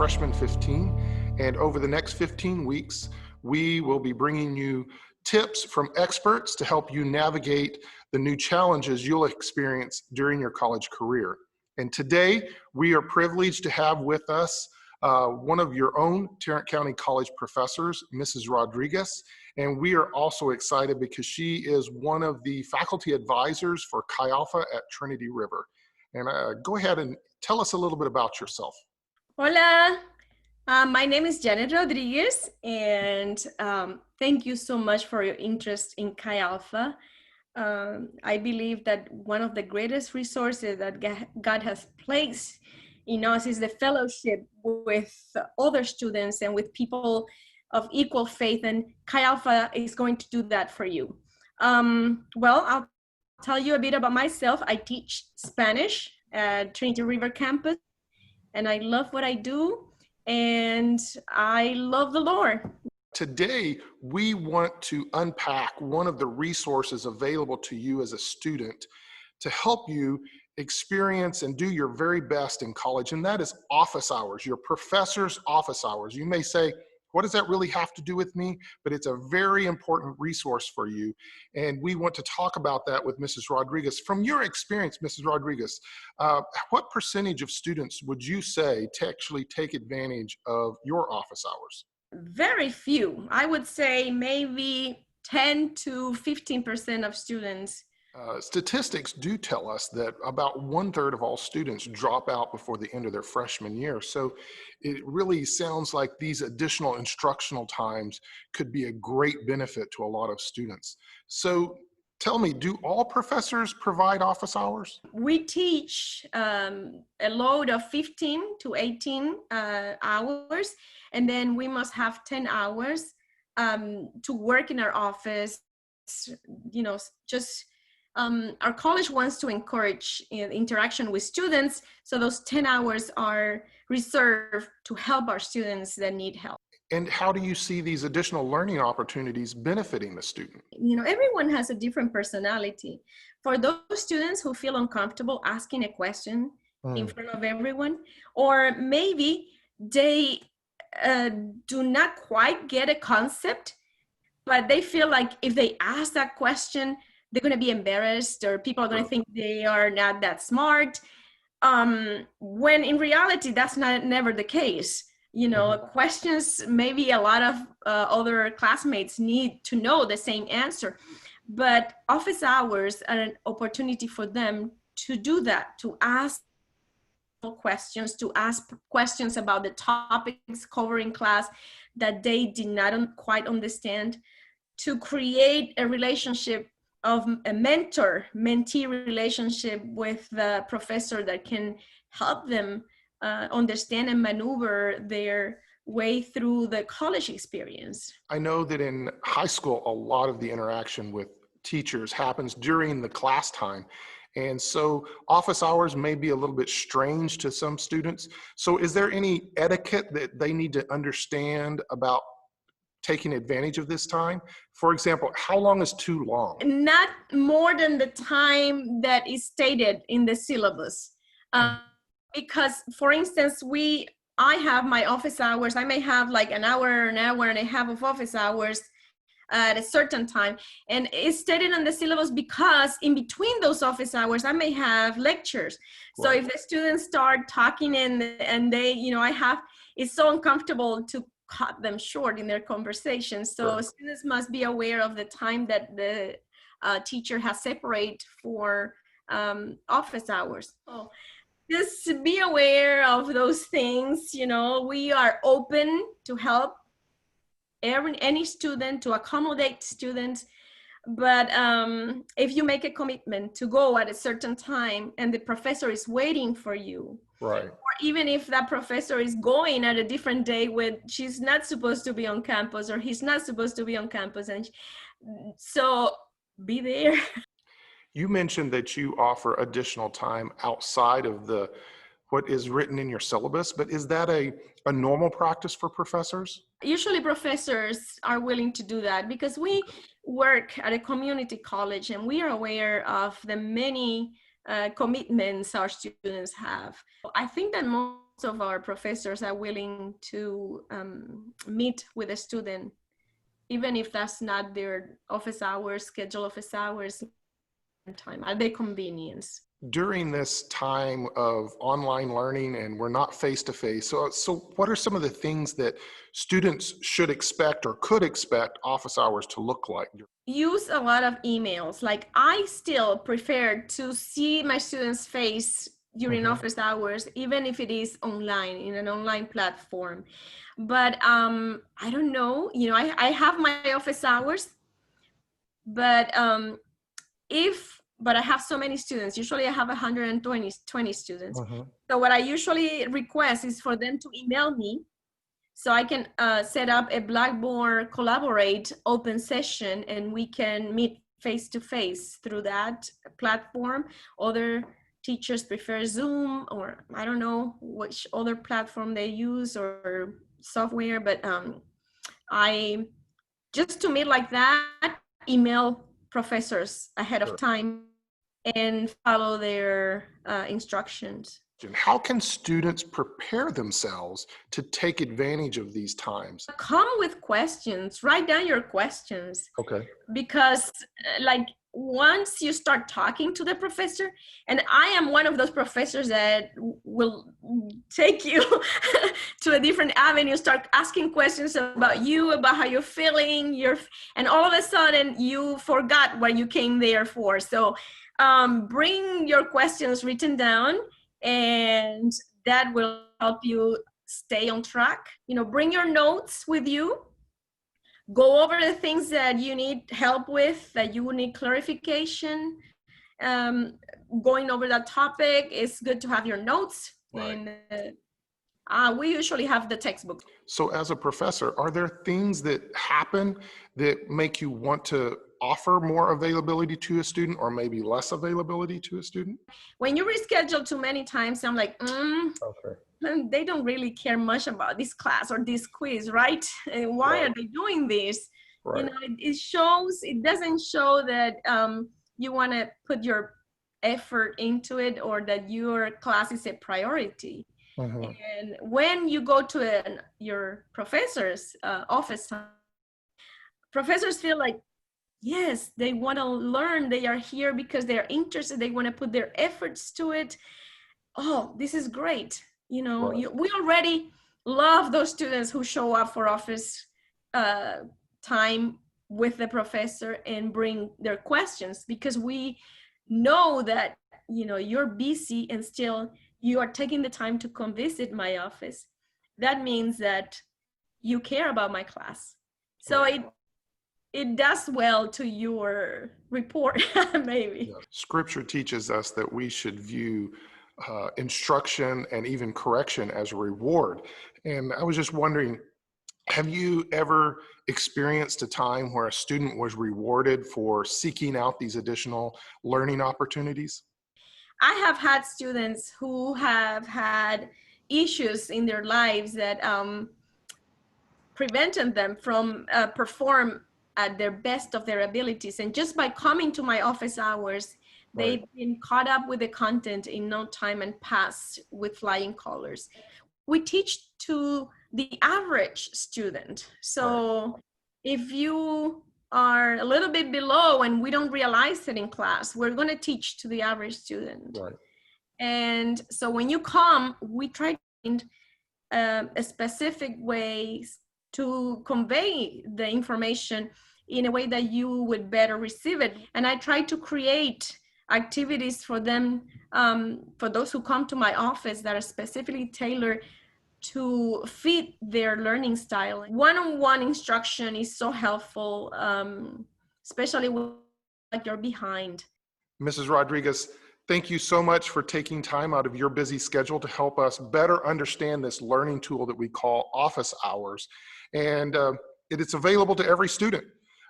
Freshman 15, and over the next 15 weeks, we will be bringing you tips from experts to help you navigate the new challenges you'll experience during your college career. And today, we are privileged to have with us one of your own Tarrant County College professors, Mrs. Rodriguez. And we are also excited because she is one of the faculty advisors for Chi Alpha at Trinity River. And go ahead and tell us a little bit about yourself. Hola, my name is Janet Rodriguez, and thank you so much for your interest in Chi Alpha. I believe that one of the greatest resources that God has placed in us is the fellowship with other students and with people of equal faith, and Chi Alpha is going to do that for you. Well, I'll tell you a bit about myself. I teach Spanish at Trinity River campus, and I love what I do, and I love the Lord. Today, we want to unpack one of the resources available to you as a student to help you experience and do your very best in college, and that is office hours, your professor's office hours. You may say, what does that really have to do with me? But it's a very important resource for you. And we want to talk about that with Mrs. Rodriguez. From your experience, Mrs. Rodriguez, what percentage of students would you say to actually take advantage of your office hours? Very few. I would say maybe 10 to 15% of students. Statistics do tell us that about 1/3 of all students drop out before the end of their freshman year. So it really sounds like these additional instructional times could be a great benefit to a lot of students. So tell me, do all professors provide office hours? We teach a load of 15 to 18 hours, and then we must have 10 hours to work in our office. You know, just our college wants to encourage interaction with students, so those 10 hours are reserved to help our students that need help. And how do you see these additional learning opportunities benefiting the student? You know, everyone has a different personality. For those students who feel uncomfortable asking a question in front of everyone, or maybe they do not quite get a concept, but they feel like if they ask that question, they're going to be embarrassed, or people are going to think they are not that smart, when in reality that's never the case. You know, questions, maybe a lot of other classmates need to know the same answer, but office hours are an opportunity for them to do that, to ask questions about the topics covered in class that they did not quite understand, to create a relationship of a mentor-mentee relationship with the professor that can help them understand and maneuver their way through the college experience. I know that in high school, a lot of the interaction with teachers happens during the class time. And so office hours may be a little bit strange to some students. So is there any etiquette that they need to understand about taking advantage of this time? For example, how long is too long? Not more than the time that is stated in the syllabus. Because, for instance, I have my office hours. I may have like an hour and a half of office hours at a certain time, and it's stated in the syllabus because in between those office hours I may have lectures. So if the students start talking and they, you know, it's so uncomfortable to cut them short in their conversations. So students must be aware of the time that the teacher has separate for office hours. So just be aware of those things. You know, we are open to help any student, to accommodate students, but if you make a commitment to go at a certain time and the professor is waiting for you, or even if that professor is going at a different day when she's not supposed to be on campus, or he's not supposed to be on campus, and so be there. You mentioned that you offer additional time outside of what is written in your syllabus, but is that a normal practice for professors? Usually professors are willing to do that because we work at a community college and we are aware of the many commitments our students have. I think that most of our professors are willing to meet with a student, even if that's not their office hours, schedule office hours, time at their convenience. During this time of online learning and we're not face-to-face, so what are some of the things that students should expect or could expect office hours to look like? Use a lot of emails. Like, I still prefer to see my students' face during office hours, even if it is online, in an online platform. But I don't know, I have my office hours, but but I have so many students. Usually I have 120 students. So what I usually request is for them to email me so I can set up a Blackboard Collaborate open session, and we can meet face-to-face through that platform. Other teachers prefer Zoom, or I don't know which other platform they use or software, but I just to meet like that, email professors ahead of time and follow their instructions. How can students prepare themselves to take advantage of these times? Come with questions, write down your questions. Okay. Because like, once you start talking to the professor, and I am one of those professors that will take you to a different avenue, start asking questions about you, about how you're feeling, and all of a sudden you forgot what you came there for. So bring your questions written down, and that will help you stay on track. Bring your notes with you. Go over the things that you need help with, that you need clarification. Going over that topic, it's good to have your notes. Right. And we usually have the textbook. So as a professor, are there things that happen that make you want to offer more availability to a student, or maybe less availability to a student? When you reschedule too many times, I'm like, Okay. they don't really care much about this class or this quiz, right? And why are they doing this? Right. It doesn't show that you want to put your effort into it, or that your class is a priority. And when you go to your professor's office, professors feel like, yes, they want to learn. They are here because they're interested. They want to put their efforts to it. Oh, this is great. We already love those students who show up for office time with the professor and bring their questions, because we know that, you're busy and still you are taking the time to come visit my office. That means that you care about my class. So it does well to your report, maybe. Scripture teaches us that we should view instruction and even correction as a reward. And I was just wondering, have you ever experienced a time where a student was rewarded for seeking out these additional learning opportunities? I have had students who have had issues in their lives that prevented them from perform at their best of their abilities. And just by coming to my office hours, they've been caught up with the content in no time and passed with flying colors. We teach to the average student. So if you are a little bit below and we don't realize it in class, we're going to teach to the average student. And so when you come, we try to find a specific ways to convey the information in a way that you would better receive it. And I try to create activities for them, for those who come to my office, that are specifically tailored to fit their learning style. One-on-one instruction is so helpful, especially when you're behind. Mrs. Rodriguez, thank you so much for taking time out of your busy schedule to help us better understand this learning tool that we call office hours. And it's available to every student.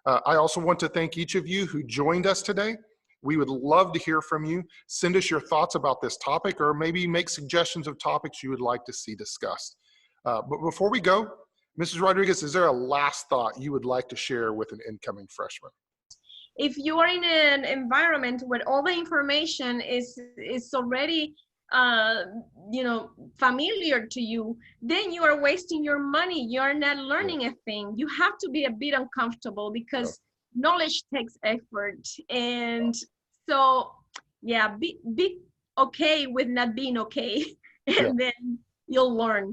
I also want to thank each of you who joined us today. We would love to hear from you. Send us your thoughts about this topic, or maybe make suggestions of topics you would like to see discussed. But before we go, Mrs. Rodriguez, is there a last thought you would like to share with an incoming freshman? If you are in an environment where all the information is already uh, familiar to you, then you are wasting your money. You're not learning a thing. You have to be a bit uncomfortable Yeah. because knowledge takes effort. And so, yeah, be okay with not being okay, Yeah. and then you'll learn.